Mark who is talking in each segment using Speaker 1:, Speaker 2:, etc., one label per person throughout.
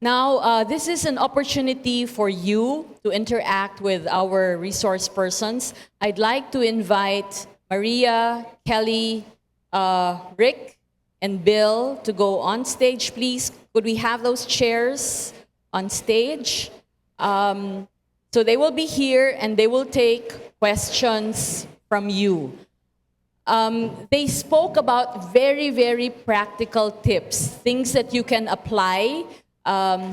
Speaker 1: Now, this is an opportunity for you to interact with our resource persons. I'd like to invite Maria, Kelly, Rick, and Bill to go on stage, please. Could we have those chairs on stage? So they will be here and they will take questions from you. They spoke about very, very practical tips, things that you can apply,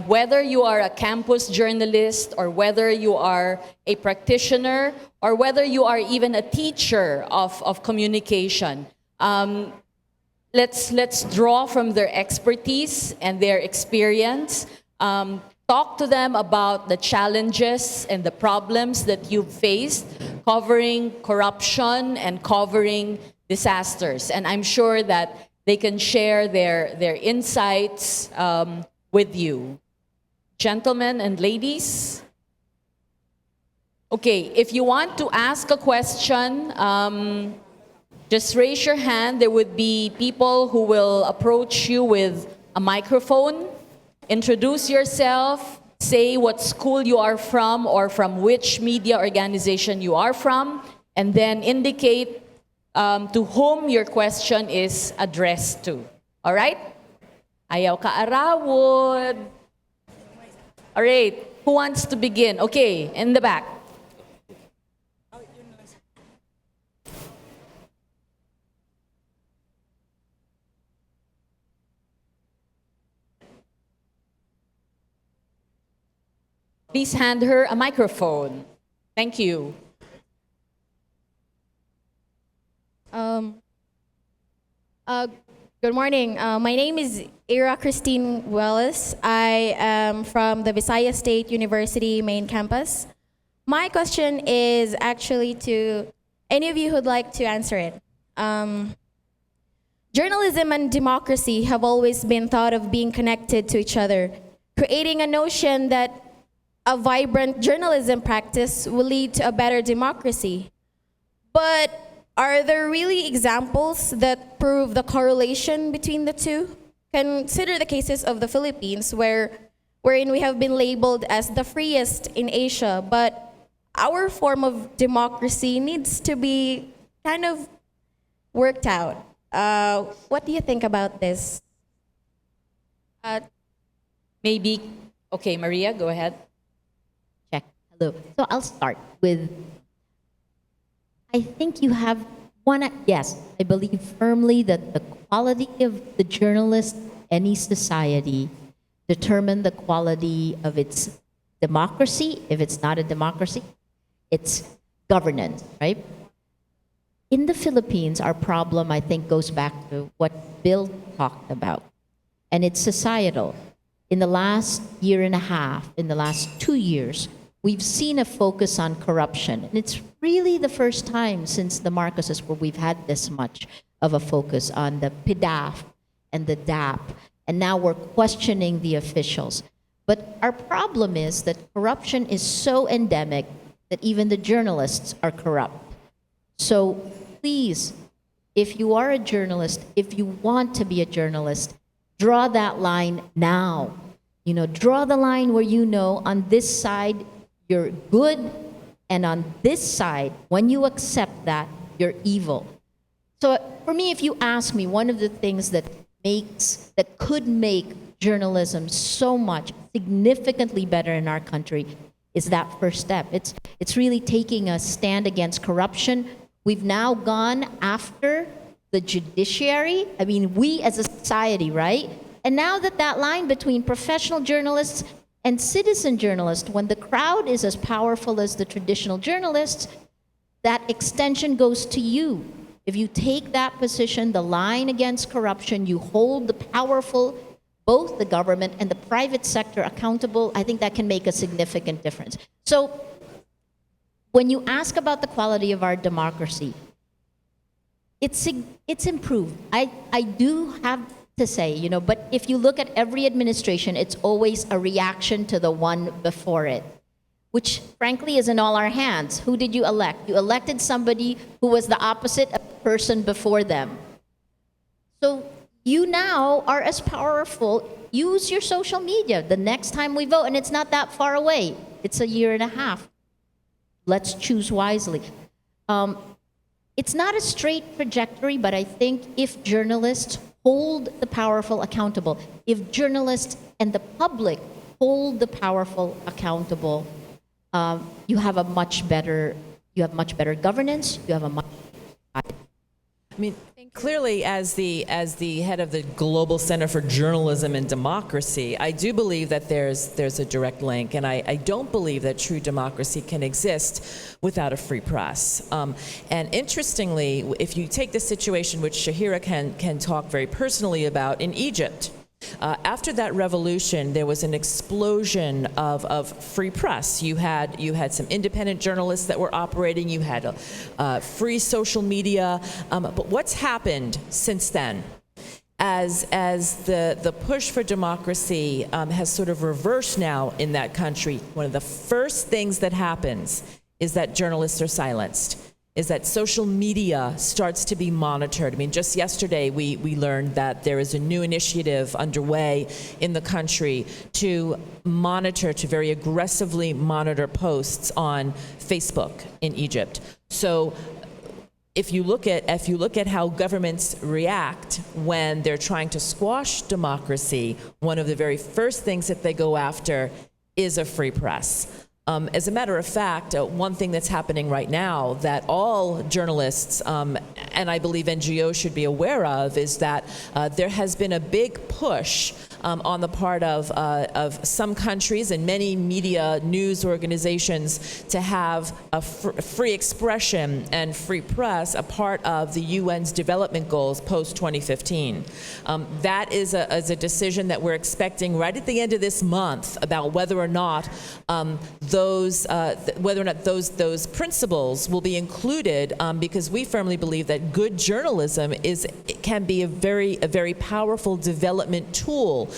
Speaker 1: whether you are a campus journalist or whether you are a practitioner or whether you are even a teacher of communication. Let's draw from their expertise and their experience. Talk to them about the challenges and the problems that you've faced, covering corruption and covering disasters. And I'm sure that they can share their insights with you. Gentlemen and ladies. Okay, if you want to ask a question, just raise your hand. There would be people who will approach you with a microphone. Introduce yourself, say what school you are from or from which media organization you are from, and then indicate to whom your question is addressed to. All right? Ayaw ka arawod. All right, who wants to begin? Okay, in the back. Please hand her a microphone. Thank you.
Speaker 2: Good morning. My name is Ira Christine Wells. I am from the Visayas State University main campus. My question is actually to any of you who'd like to answer it. Journalism and democracy have always been thought of being connected to each other, creating a notion that a vibrant journalism practice will lead to a better democracy. But are there really examples that prove the correlation between the two? Consider the cases of the Philippines, wherein we have been labeled as the freest in Asia, but our form of democracy needs to be kind of worked out. What do you think about this?
Speaker 1: Maybe, okay, Maria, go ahead.
Speaker 3: Check. Hello. So I'll start with, I think you have one, yes, I believe firmly that the quality of the journalist, any society, determine the quality of its democracy. If it's not a democracy, it's governance, right? In the Philippines, our problem, I think, goes back to what Bill talked about, and it's societal. In the last year and a half, in the last 2 years, we've seen a focus on corruption. And it's really the first time since the Marcoses where we've had this much of a focus on the PDAF and the DAP. And now we're questioning the officials. But our problem is that corruption is so endemic that even the journalists are corrupt. So please, if you are a journalist, if you want to be a journalist, draw that line now. You know, draw the line where you know on this side you're good, and on this side, when you accept that, you're evil. So for me, if you ask me, one of the things that could make journalism so much significantly better in our country is that first step. It's really taking a stand against corruption. We've now gone after the judiciary. I mean, we as a society, right? And now that line between professional journalists and citizen journalists, when the crowd is as powerful as the traditional journalists, that extension goes to you. If you take that position, the line against corruption, you hold the powerful, both the government and the private sector accountable, I think that can make a significant difference. So when you ask about the quality of our democracy, it's improved. I do have to say, you know, but if you look at every administration, it's always a reaction to the one before it, which frankly is in all our hands. Who did you elect? You elected somebody who was the opposite of the person before them. So you now are as powerful use your social media. The next time we vote, and it's not that far away, it's a year and a half. Let's choose wisely. It's not a straight trajectory, but I think if journalists hold the powerful accountable, if journalists and the public hold the powerful accountable, you have much better governance. You have a much.
Speaker 4: I mean, clearly, as the head of the Global Center for Journalism and Democracy, I do believe that there's a direct link, and I don't believe that true democracy can exist without a free press. And interestingly, if you take the situation which Shahira can talk very personally about in Egypt. After that revolution, there was an explosion of free press. You had some independent journalists that were operating. You had free social media. But what's happened since then? As the push for democracy has sort of reversed now in that country, one of the first things that happens is that journalists are silenced. Is that social media starts to be monitored. I mean, just yesterday we learned that there is a new initiative underway in the country to very aggressively monitor posts on Facebook in Egypt. So if you look at how governments react when they're trying to squash democracy, one of the very first things that they go after is a free press. As a matter of fact, one thing that's happening right now that all journalists and I believe NGOs should be aware of is that there has been a big push on the part of some countries and many media news organizations to have a free expression and free press a part of the UN's development goals post-2015. That is a decision that we're expecting right at the end of this month about whether or not those principles will be included, because we firmly believe that good journalism can be a very powerful development tool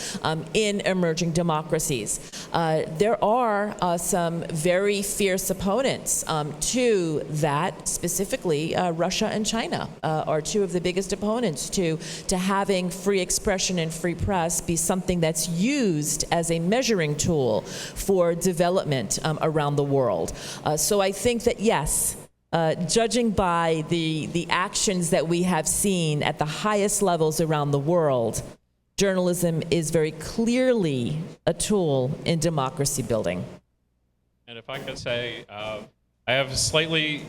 Speaker 4: in emerging democracies. There are some very fierce opponents to that. Specifically, Russia and China are two of the biggest opponents to having free expression and free press be something that's used as a measuring tool for development around the world. So I think that yes, judging by the actions that we have seen at the highest levels around the world, journalism is very clearly a tool in democracy building.
Speaker 5: And if I could say, I have a slightly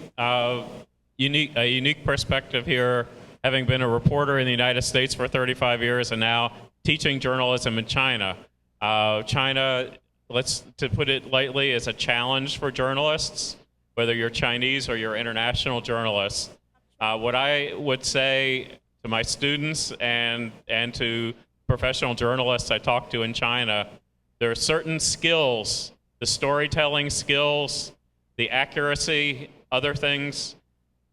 Speaker 5: unique perspective here, having been a reporter in the United States for 35 years and now teaching journalism in China. China, to put it lightly, is a challenge for journalists, whether you're Chinese or you're international journalists. What I would say to my students and to professional journalists I talk to in China, there are certain skills, the storytelling skills, the accuracy, other things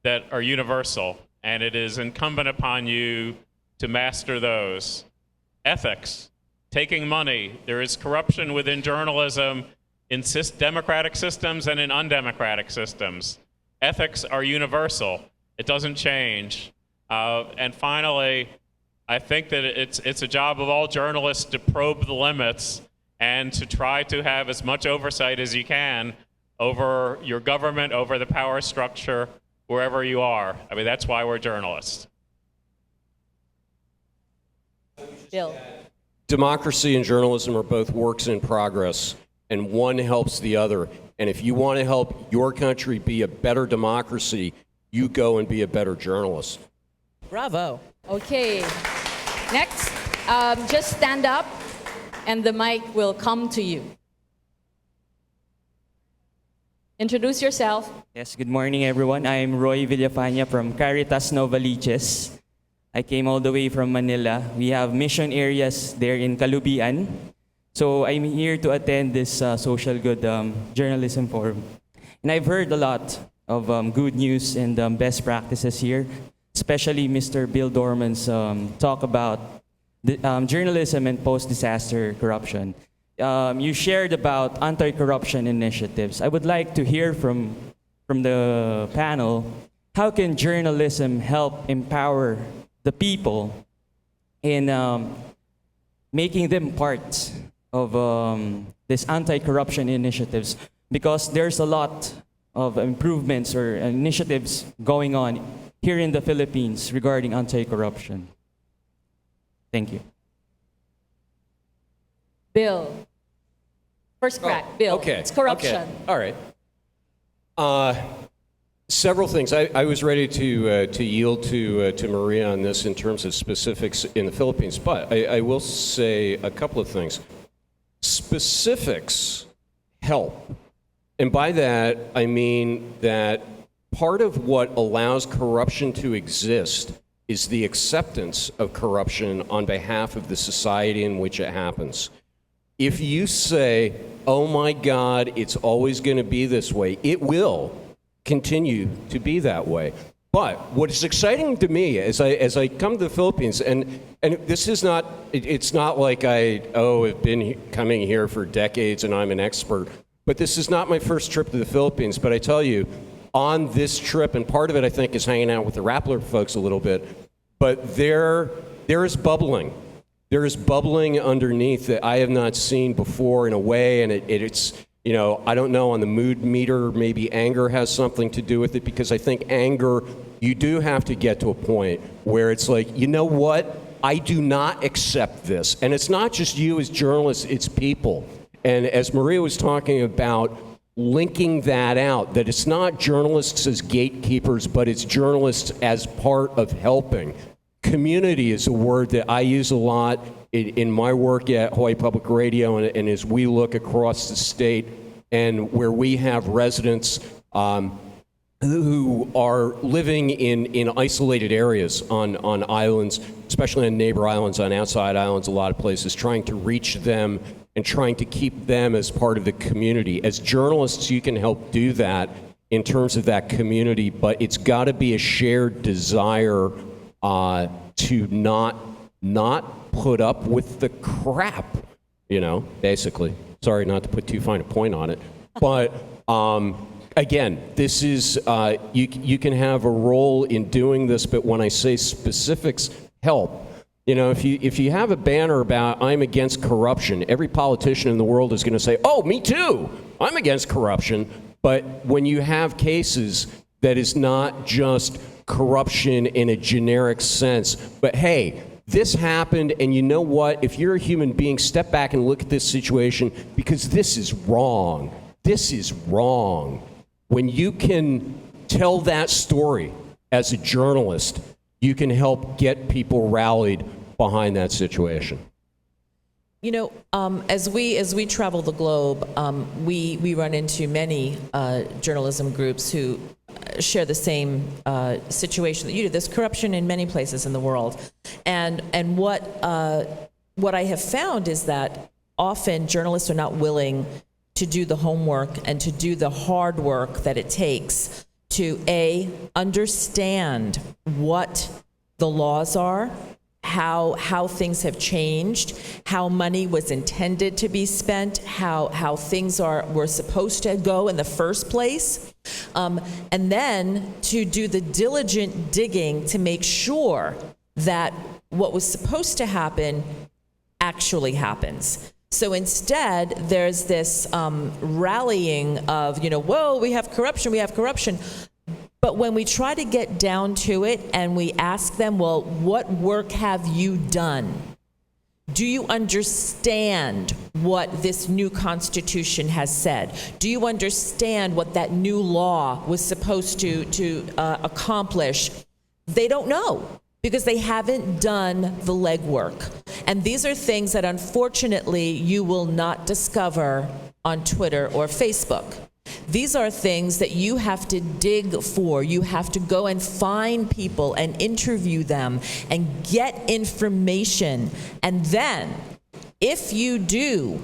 Speaker 5: that are universal, and it is incumbent upon you to master those. Ethics, taking money. There is corruption within journalism in democratic systems and in undemocratic systems. Ethics are universal. It doesn't change. And finally, I think that it's a job of all journalists to probe the limits and to try to have as much oversight as you can over your government, over the power structure, wherever you are. I mean, that's why we're journalists.
Speaker 1: Bill.
Speaker 6: Democracy and journalism are both works in progress, and one helps the other. And if you want to help your country be a better democracy, you go and be a better journalist.
Speaker 4: Bravo.
Speaker 1: Okay. Next, just stand up and the mic will come to you. Introduce yourself.
Speaker 7: Yes, good morning, everyone. I'm Roy Villafania from Caritas Novaliches. I came all the way from Manila. We have mission areas there in Kalubian. So I'm here to attend this social good journalism forum. And I've heard a lot of good news and best practices here, especially Mr. Bill Dorman's talk about the, journalism and post-disaster corruption. You shared about anti-corruption initiatives. I would like to hear from the panel, how can journalism help empower the people in making them part of this anti-corruption initiatives, because there's a lot of improvements or initiatives going on here in the Philippines regarding anti-corruption. Thank you.
Speaker 1: Bill. First crack, Bill.
Speaker 6: Okay.
Speaker 1: It's corruption.
Speaker 6: Okay. All right. Several things. I was ready to yield to Maria on this in terms of specifics in the Philippines, but I will say a couple of things. Specifics help. And by that, I mean that part of what allows corruption to exist is the acceptance of corruption on behalf of the society in which it happens. If you say, oh my God, it's always going to be this way, it will continue to be that way. But what is exciting to me as I come to the Philippines, and this is not, it's not like I've been coming here for decades and I'm an expert, but this is not my first trip to the Philippines. But I tell you, on this trip, and part of it I think is hanging out with the Rappler folks a little bit, but there is bubbling. There is bubbling underneath that I have not seen before in a way, and it's, you know, I don't know, on the mood meter, maybe anger has something to do with it, because I think anger, you do have to get to a point where it's like, you know what, I do not accept this. And it's not just you as journalists, it's people. And as Maria was talking about, linking that out, that it's not journalists as gatekeepers, but it's journalists as part of helping. Community is a word that I use a lot in my work at Hawaii Public Radio, and as we look across the state and where we have residents who are living in isolated areas on islands, especially on neighbor islands, on outside islands, a lot of places, trying to reach them and trying to keep them as part of the community. As journalists, you can help do that in terms of that community, but it's got to be a shared desire to not put up with the crap, you know, basically. Sorry not to put too fine a point on it, but again, this is, you can have a role in doing this, but when I say specifics help, you know, if you have a banner about I'm against corruption, every politician in the world is going to say, oh, me too, I'm against corruption. But when you have cases that is not just corruption in a generic sense, but hey, this happened, and you know what? If you're a human being, step back and look at this situation, because this is wrong. This is wrong. When you can tell that story as a journalist, you can help get people rallied behind that situation.
Speaker 4: You know, as we travel the globe, we run into many journalism groups who share the same situation that you do. There's corruption in many places in the world, and what I have found is that often journalists are not willing to do the homework and to do the hard work that it takes to understand what the laws are, how things have changed, how money was intended to be spent, how things were supposed to go in the first place, and then to do the diligent digging to make sure that what was supposed to happen actually happens. So instead, there's this rallying of, you know, whoa, we have corruption. But when we try to get down to it and we ask them, well, what work have you done? Do you understand what this new Constitution has said? Do you understand what that new law was supposed to accomplish? They don't know, because they haven't done the legwork. And these are things that unfortunately you will not discover on Twitter or Facebook. These are things that you have to dig for. You have to go and find people and interview them and get information. And then, if you do,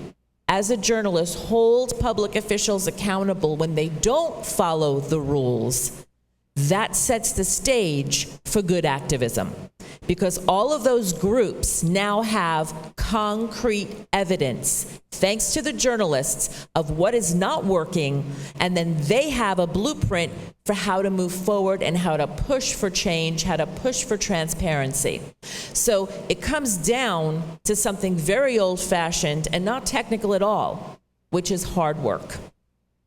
Speaker 4: as a journalist, hold public officials accountable when they don't follow the rules, that sets the stage for good activism. because all of those groups now have concrete evidence, thanks to the journalists, of what is not working, and then they have a blueprint for how to move forward and how to push for change, how to push for transparency. So it comes down to something very old-fashioned and not technical at all, which is hard work.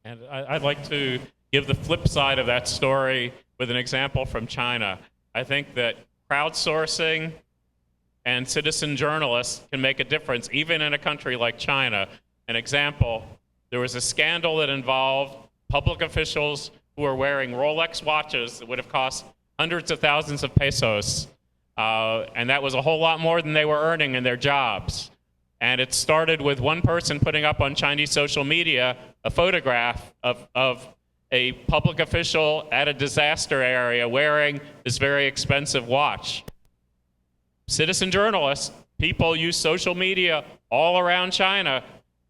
Speaker 5: And I'd like to give the flip side of that story with an example from China. I think that crowdsourcing and citizen journalists can make a difference, even in a country like China. An example, there was a scandal that involved public officials who were wearing Rolex watches that would have cost hundreds of thousands of pesos. And that was a whole lot more than they were earning in their jobs. And it started with one person putting up on Chinese social media a photograph of a public official at a disaster area wearing this very expensive watch. Citizen journalists, people use social media all around China,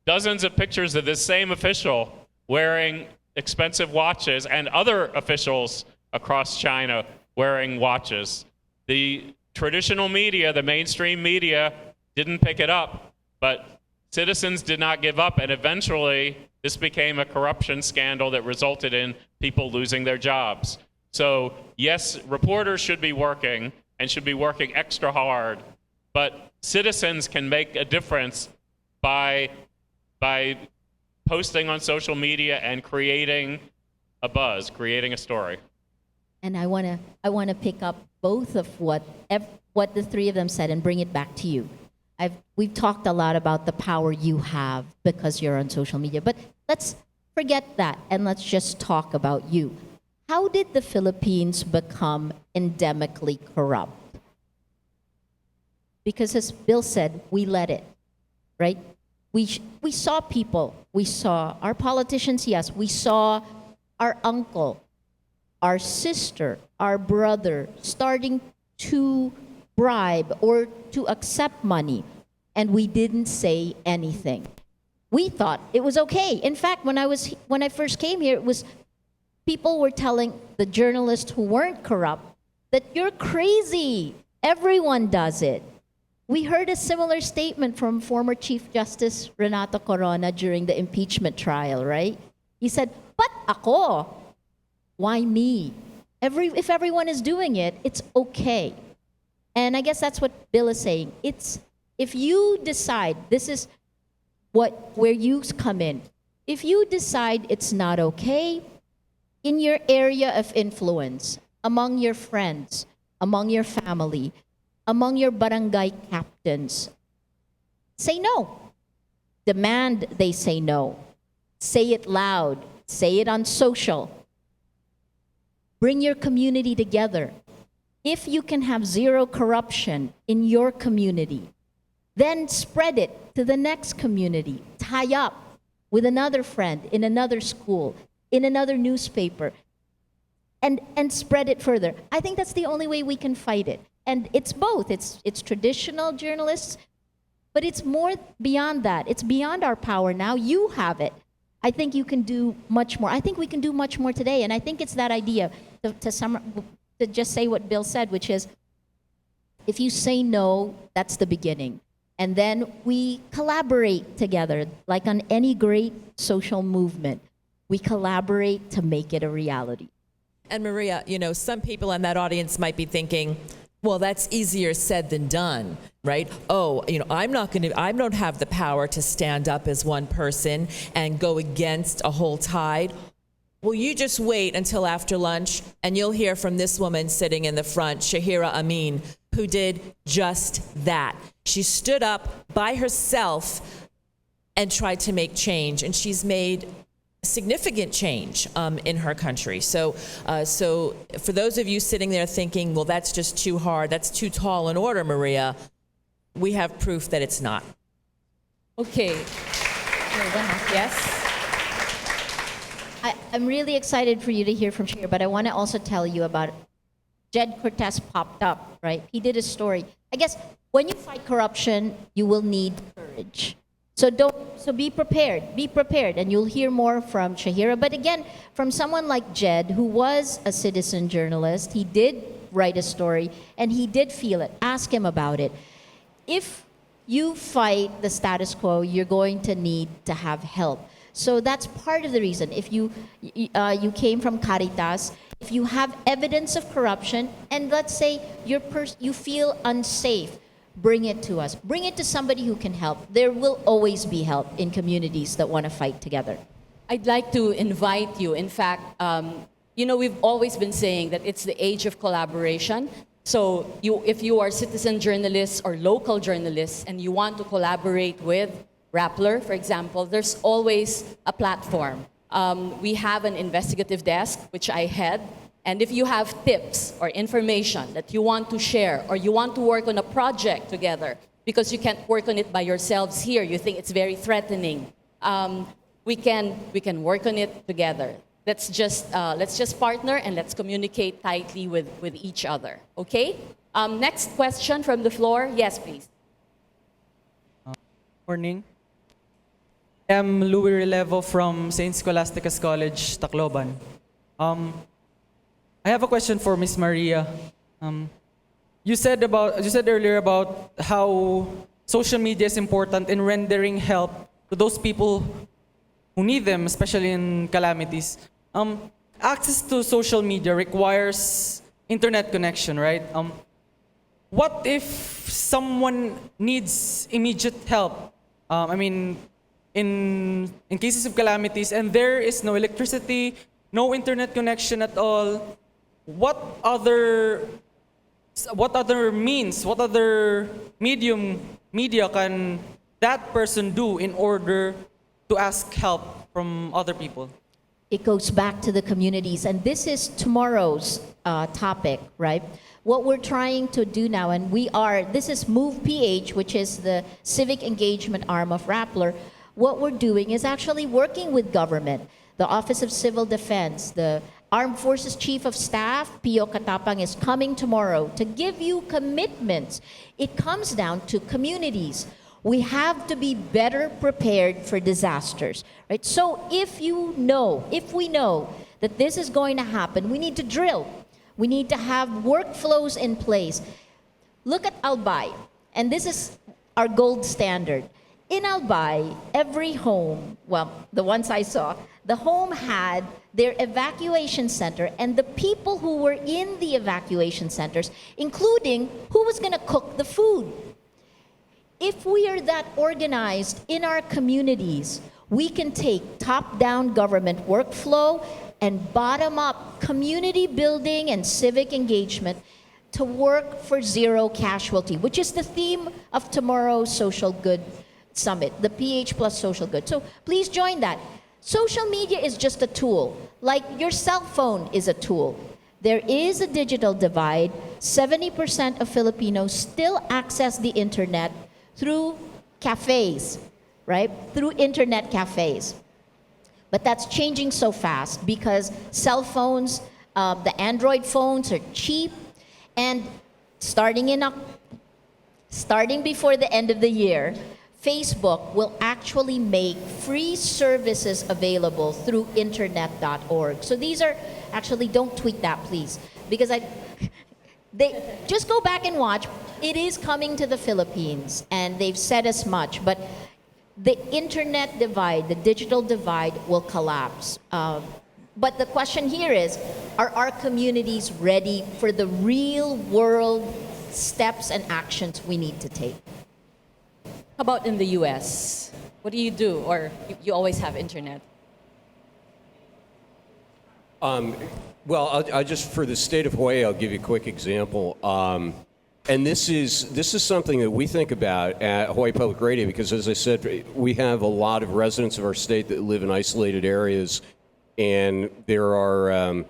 Speaker 5: dozens of pictures of this same official wearing expensive watches and other officials across China wearing watches. The traditional media, the mainstream media, didn't pick it up, but citizens did not give up, and eventually this became a corruption scandal that resulted in people losing their jobs. So yes, reporters should be working and should be working extra hard, but citizens can make a difference by posting on social media and creating a buzz, creating a story.
Speaker 3: And I wanna pick up both of what the three of them said and bring it back to you. We've talked a lot about the power you have because you're on social media, but let's forget that and let's just talk about you. How did the Philippines become endemically corrupt? Because as Bill said, we let it, right? We saw people, we saw our politicians, yes, we saw our uncle, our sister, our brother starting to bribe or to accept money, and we didn't say anything. We thought it was okay. In fact, when I first came here, it was people were telling the journalists who weren't corrupt that you're crazy. Everyone does it. We heard a similar statement from former Chief Justice Renato Corona during the impeachment trial, right? He said, "But ako? Why me? If everyone is doing it, it's okay." And I guess that's what Bill is saying. It's if you decide, this is where you come in. If you decide it's not okay, in your area of influence, among your friends, among your family, among your barangay captains, say no. Demand they say no. Say it loud. Say it on social. Bring your community together. If you can have zero corruption in your community, then spread it to the next community. Tie up with another friend in another school, in another newspaper, and spread it further. I think that's the only way we can fight it. And it's both. It's traditional journalists, but it's more beyond that. It's beyond our power now. You have it. I think you can do much more. I think we can do much more today. And I think it's that idea to just say what Bill said, which is, if you say no, that's the beginning. And then we collaborate together, like on any great social movement. We collaborate to make it a reality.
Speaker 4: And Maria, some people in that audience might be thinking, well, that's easier said than done, right? Oh, I don't have the power to stand up as one person and go against a whole tide. Well, you just wait until after lunch and you'll hear from this woman sitting in the front, Shahira Amin, who did just that. She stood up by herself and tried to make change, and she's made significant change in her country. So for those of you sitting there thinking, well, that's just too hard, that's too tall an order, Maria, we have proof that it's not.
Speaker 1: Okay. Yes?
Speaker 3: I'm really excited for you to hear from Shahir, but I want to also tell you about Jed Cortez popped up, right? He did a story. I guess when you fight corruption, you will need courage. So be prepared, and you'll hear more from Shahira. But again, from someone like Jed, who was a citizen journalist, he did write a story, and he did feel it. Ask him about it. If you fight the status quo, you're going to need to have help. So that's part of the reason. If you came from Caritas, if you have evidence of corruption, and let's say you feel unsafe, bring it to us. Bring it to somebody who can help. There will always be help in communities that want to fight together.
Speaker 1: I'd like to invite you. In fact, we've always been saying that it's the age of collaboration. So if you are citizen journalists or local journalists and you want to collaborate with Rappler, for example, there's always a platform. We have an investigative desk, which I head. And if you have tips or information that you want to share or you want to work on a project together because you can't work on it by yourselves here, you think it's very threatening, we can work on it together. Let's just partner and let's communicate tightly with each other. Okay? Next question from the floor. Yes, please.
Speaker 8: Morning. I'm Louis Relevo from St. Scholastica's College, Tacloban. I have a question for Miss Maria. You said earlier about how social media is important in rendering help to those people who need them, especially in calamities. Access to social media requires internet connection, right? What if someone needs immediate help? In cases of calamities, and there is no electricity, no internet connection at all, what other means, what other media can that person do in order to ask help from other people?
Speaker 3: It goes back to the communities, and this is tomorrow's topic, right? What we're trying to do now, and this is Move PH, which is the civic engagement arm of Rappler. What we're doing is actually working with government, the Office of Civil Defense, the Armed Forces Chief of Staff, Pio Katapang, is coming tomorrow to give you commitments. It comes down to communities. We have to be better prepared for disasters, right? So if we know that this is going to happen, we need to drill. We need to have workflows in place. Look at Albay, and this is our gold standard. In Albay, every home, well, the ones I saw, the home had their evacuation center, and the people who were in the evacuation centers, including who was going to cook the food. If we are that organized in our communities, we can take top-down government workflow and bottom-up community building and civic engagement to work for zero casualty, which is the theme of tomorrow's Social Good Summit, the PH plus Social Good. So please join that. Social media is just a tool, like your cell phone is a tool. There is a digital divide. 70% of Filipinos still access the internet through cafes, right? Through internet cafes. But that's changing so fast because cell phones, the Android phones are cheap, and starting before the end of the year, Facebook will actually make free services available through internet.org. So these are actually, don't tweet that, please, because they just go back and watch. It is coming to the Philippines, and they've said as much, but the internet divide, the digital divide will collapse. But the question here is, are our communities ready for the real world steps and actions we need to take?
Speaker 1: How about in the US? What do you do? Or you always have internet?
Speaker 6: Well, I just, for the state of Hawaii, I'll give you a quick example. And this is something that we think about at Hawaii Public Radio because, as I said, we have a lot of residents of our state that live in isolated areas, and there are.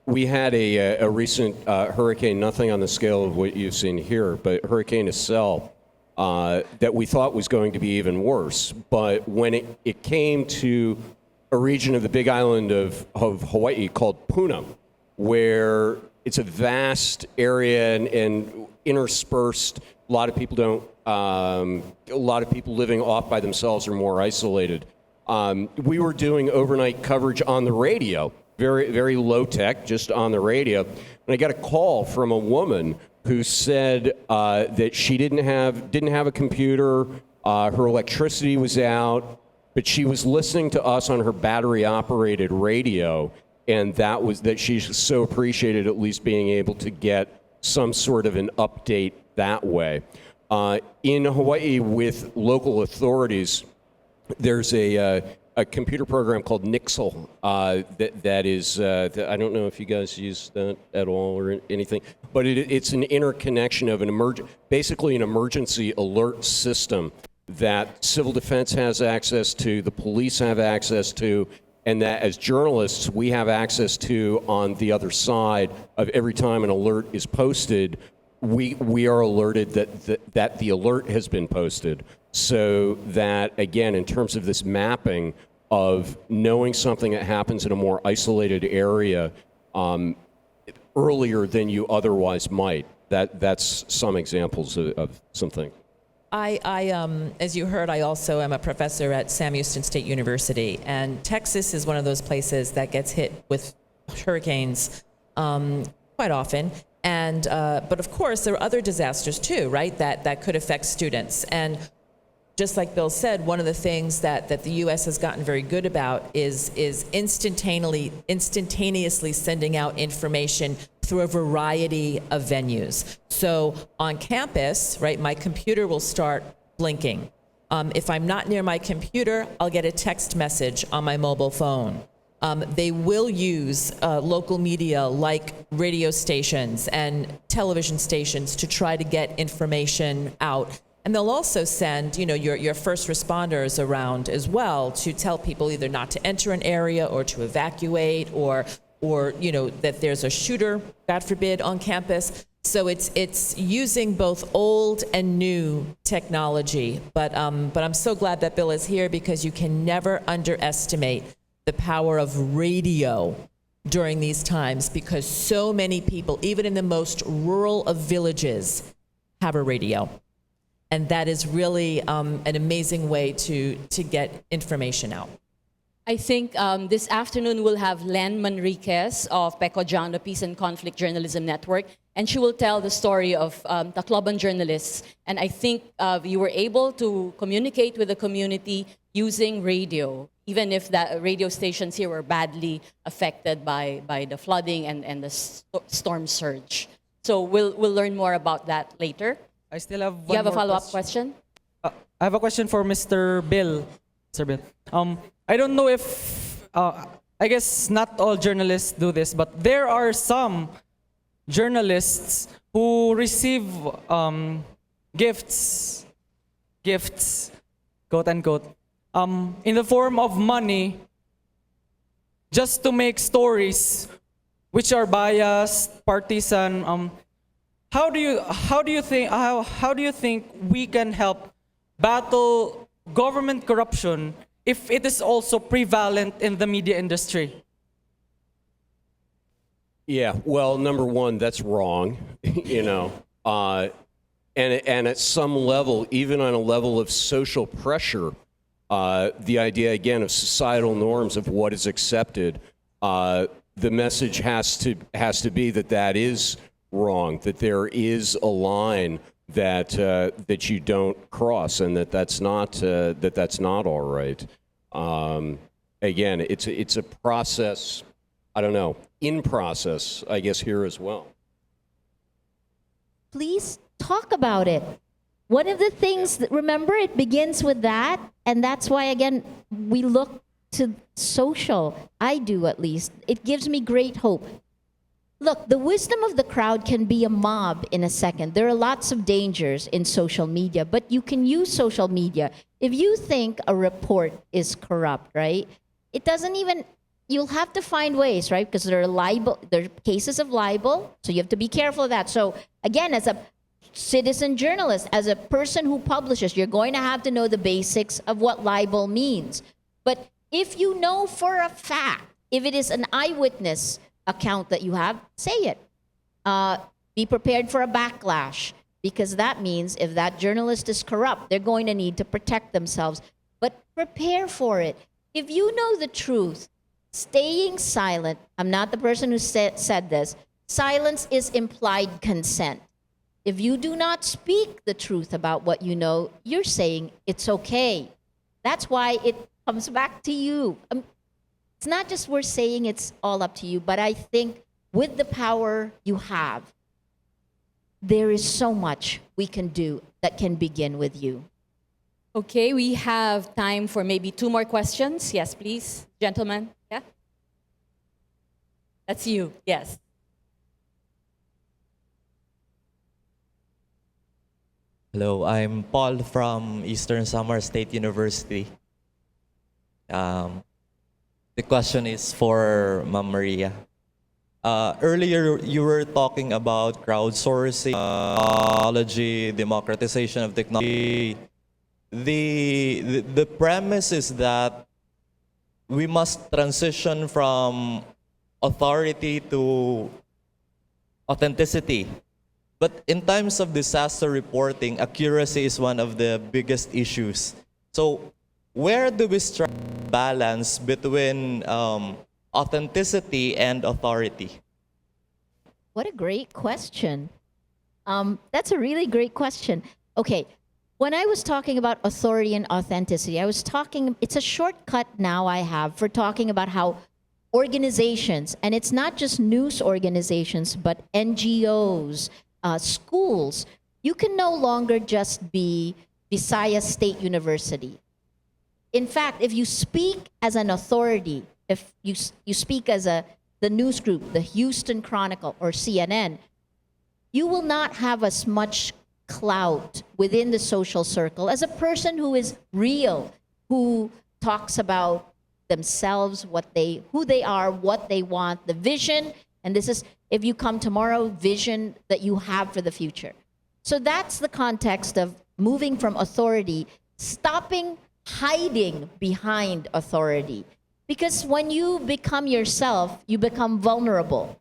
Speaker 6: We had a recent hurricane, nothing on the scale of what you've seen here, but Hurricane Estelle, that we thought was going to be even worse. But when it came to a region of the Big Island of Hawaii called Puna, where it's a vast area and interspersed. A lot of people living off by themselves are more isolated. We were doing overnight coverage on the radio, very low tech, just on the radio. And I got a call from a woman who said that she didn't have a computer, her electricity was out, but she was listening to us on her battery-operated radio, and that she so appreciated at least being able to get some sort of an update that way. In Hawaii, with local authorities, there's a computer program called Nixle that is, I don't know if you guys use that at all or anything, but it's an interconnection of basically an emergency alert system that civil defense has access to, the police have access to, and that as journalists we have access to on the other side of every time an alert is posted. We are alerted that the alert has been posted, so that, again, in terms of this mapping of knowing something that happens in a more isolated area earlier than you otherwise might, that's some examples of something.
Speaker 4: As you heard, I also am a professor at Sam Houston State University, and Texas is one of those places that gets hit with hurricanes quite often. And but of course, there are other disasters too, right? That could affect students. And just like Bill said, one of the things that the U.S. has gotten very good about is instantaneously sending out information through a variety of venues. So on campus, right, my computer will start blinking. If I'm not near my computer, I'll get a text message on my mobile phone. They will use local media like radio stations and television stations to try to get information out. And they'll also send, your first responders around as well to tell people either not to enter an area or to evacuate or that there's a shooter, God forbid, on campus. So it's using both old and new technology. But I'm so glad that Bill is here, because you can never underestimate the power of radio during these times, because so many people, even in the most rural of villages, have a radio. And that is really an amazing way to get information out.
Speaker 1: I think this afternoon we'll have Len Manriquez of Pecojano Peace and Conflict Journalism Network, and she will tell the story of Tacloban journalists. And I think you were able to communicate with the community using radio, even if the radio stations here were badly affected by the flooding and the storm surge. So we'll learn more about that later.
Speaker 8: I still have one
Speaker 1: You have a
Speaker 8: more
Speaker 1: follow-up question?
Speaker 8: I have a question for Mr. Bill. Sir Bill. I don't know if, I guess not all journalists do this, but there are some journalists who receive gifts, quote unquote, in the form of money just to make stories which are biased, partisan. How do you think we can help battle government corruption if it is also prevalent in the media industry?
Speaker 6: Yeah, well, number one, that's wrong, and at some level, even on a level of social pressure, the idea again of societal norms of what is accepted, the message has to be that is wrong, that there is a line that you don't cross, and that's not all right. Again, it's a process. I don't know, in process, I guess, here as well.
Speaker 3: Please talk about it. One of the things that, remember, it begins with that, and that's why, again, we look to social. I do, at least. It gives me great hope. Look, the wisdom of the crowd can be a mob in a second. There are lots of dangers in social media, but you can use social media. If you think a report is corrupt, right, it doesn't even, you'll have to find ways, right, because there are cases of libel, so you have to be careful of that. So again, as a citizen journalist, as a person who publishes, you're going to have to know the basics of what libel means. But if you know for a fact, if it is an eyewitness account that you have, say it. Be prepared for a backlash, because that means if that journalist is corrupt, they're going to need to protect themselves. But prepare for it. If you know the truth, staying silent, I'm not the person who said this, silence is implied consent. If you do not speak the truth about what you know, you're saying it's okay. That's why it comes back to you. It's not just we're saying it's all up to you, but I think with the power you have, there is so much we can do that can begin with you.
Speaker 1: Okay, we have time for maybe 2 more questions. Yes, please, gentlemen. Yeah? That's you, yes.
Speaker 9: Hello, I'm Paul from Eastern Samar State University. The question is for Ma'am Maria. Earlier, you were talking about crowdsourcing, technology, democratization of technology. The premise is that we must transition from authority to authenticity. But in times of disaster reporting, accuracy is one of the biggest issues. So where do we strike balance between authenticity and authority?
Speaker 3: What a great question. That's a really great question. Okay, when I was talking about authority and authenticity, I was talking, it's a shortcut now I have for talking about how organizations, and it's not just news organizations, but NGOs, schools, you can no longer just be Visayas State University. In fact, if you speak as an authority, if you speak as the news group, the Houston Chronicle or CNN, you will not have as much clout within the social circle as a person who is real, who talks about themselves, who they are, what they want, the vision, and this is, if you come tomorrow, vision that you have for the future. So that's the context of moving from authority, stopping hiding behind authority. Because when you become yourself, you become vulnerable.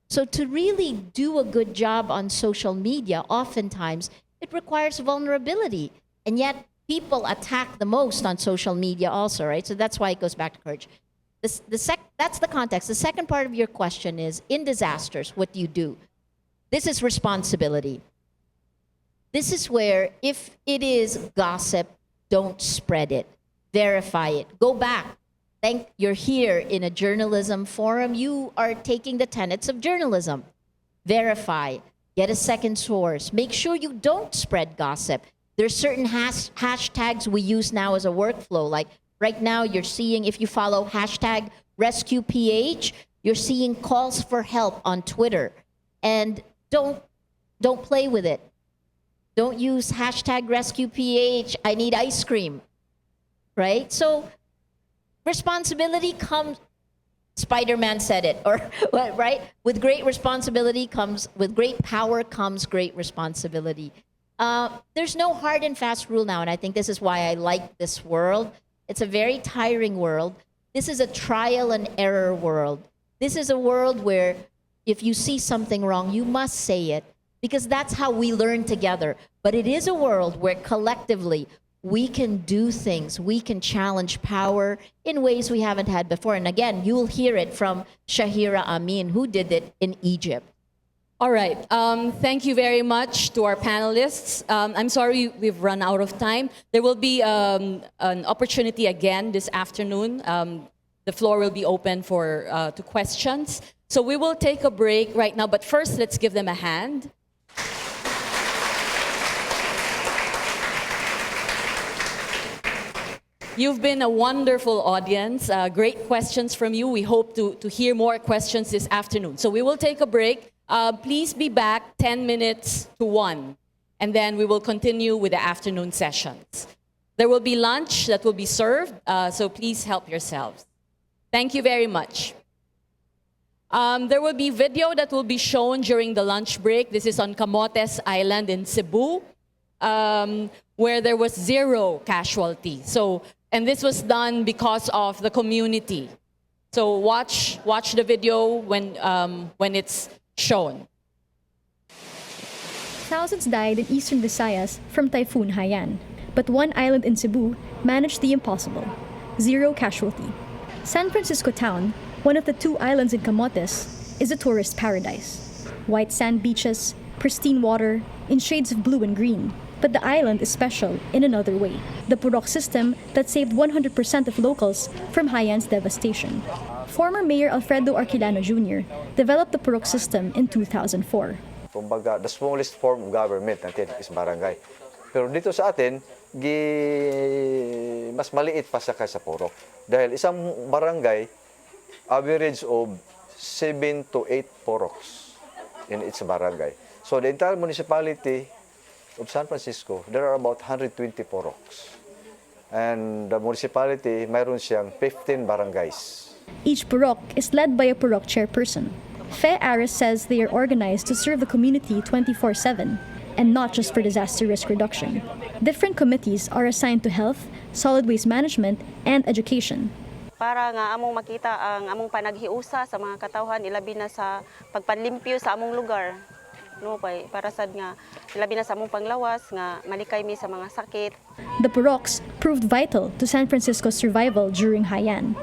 Speaker 3: So to really do a good job on social media, oftentimes it requires vulnerability. And yet people attack the most on social media also, right? So that's why it goes back to courage. That's the context. The second part of your question is, in disasters, what do you do? This is responsibility. This is where, if it is gossip, don't spread it. Verify it. Go back. You're here in a journalism forum. You are taking the tenets of journalism. Verify. Get a second source. Make sure you don't spread gossip. There's certain hashtags we use now as a workflow. Like right now, you're seeing, if you follow hashtag RescuePH, you're seeing calls for help on Twitter. And don't play with it. Don't use hashtag RescuePH, I need ice cream, right? So responsibility comes, Spider-Man said it, or what, right? With great power comes great responsibility. There's no hard and fast rule now, and I think this is why I like this world. It's a very tiring world. This is a trial and error world. This is a world where if you see something wrong, you must say it, because that's how we learn together. But it is a world where collectively we can do things, we can challenge power in ways we haven't had before. And again, you'll hear it from Shahira Amin, who did it in Egypt.
Speaker 1: All right. Thank you very much to our panelists. I'm sorry we've run out of time. There will be an opportunity again this afternoon. The floor will be open to questions. So we will take a break right now. But first, let's give them a hand. You've been a wonderful audience. Great questions from you. We hope to hear more questions this afternoon. So we will take a break. Please be back 10 minutes to 1. And then we will continue with the afternoon sessions. There will be lunch that will be served. So please help yourselves. Thank you very much. There will be video that will be shown during the lunch break. This is on Camotes Island in Cebu, where there was 0 casualty. And this was done because of the community. So watch the video when it's shown.
Speaker 10: Thousands died in eastern Visayas from Typhoon Haiyan, but one island in Cebu managed the impossible: 0 casualty. San Francisco town, one of the 2 islands in Camotes, is a tourist paradise. White sand beaches, pristine water, in shades of blue and green. But the island is special in another way. The Purok system that saved 100% of locals from Haiyan's devastation. Former Mayor Alfredo Arquilano Jr. developed the Purok system in 2004.
Speaker 11: Kumbaga, the smallest form of government natin is barangay. Pero dito sa atin, mas maliit pa sa kaysa Purok. Dahil isang barangay, average of 7 to 8 Puroks in its barangay. So the entire municipality of San Francisco, there are about 120 Puroks. And the municipality, mayroon siyang 15 barangays.
Speaker 10: Each Purok is led by a Purok chairperson. Fe Aris says they are organized to serve the community 24/7 and not just for disaster risk reduction. Different committees are assigned to health, solid waste management, and education.
Speaker 12: Para nga among makita ang among panaghiusa sa mga katawhan ilabi na sa pagpanlimpyo sa among lugar. No, para sad nga ilabi na sa among panglawas nga malikay mi sa mga sakit.
Speaker 10: The Puroks proved vital to San Francisco's survival during Haiyan.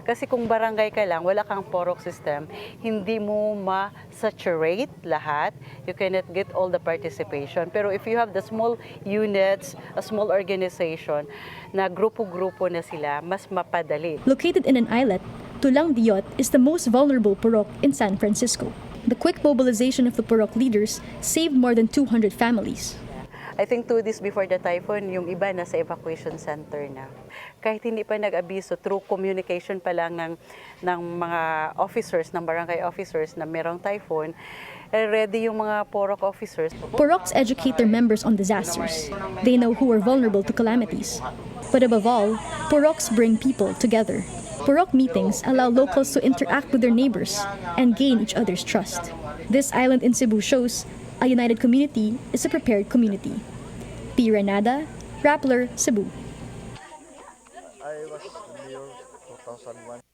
Speaker 13: Kasi kung barangay ka lang, wala kang Purok system, hindi mo ma-saturate lahat. You cannot get all the participation. Pero if you have the small units, a small organization, na grupo-grupo na sila, mas mapadali.
Speaker 10: Located in an islet, Tulang Diot is the most vulnerable Purok in San Francisco. The quick mobilization of the Purok leaders saved more than 200 families.
Speaker 13: I think 2 days before the typhoon, yung iba nasa evacuation center na. Kahit hindi pa nag-abiso, through communication pa lang ng mga officers, ng barangay officers na merong typhoon, ready yung mga Purok officers.
Speaker 10: Puroks educate their members on disasters. They know who are vulnerable to calamities. But above all, Puroks bring people together. Purok meetings allow locals to interact with their neighbors and gain each other's trust. This island in Cebu shows a united community is a prepared community. P. Renada, Rappler, Cebu.
Speaker 11: I was mayor 2001.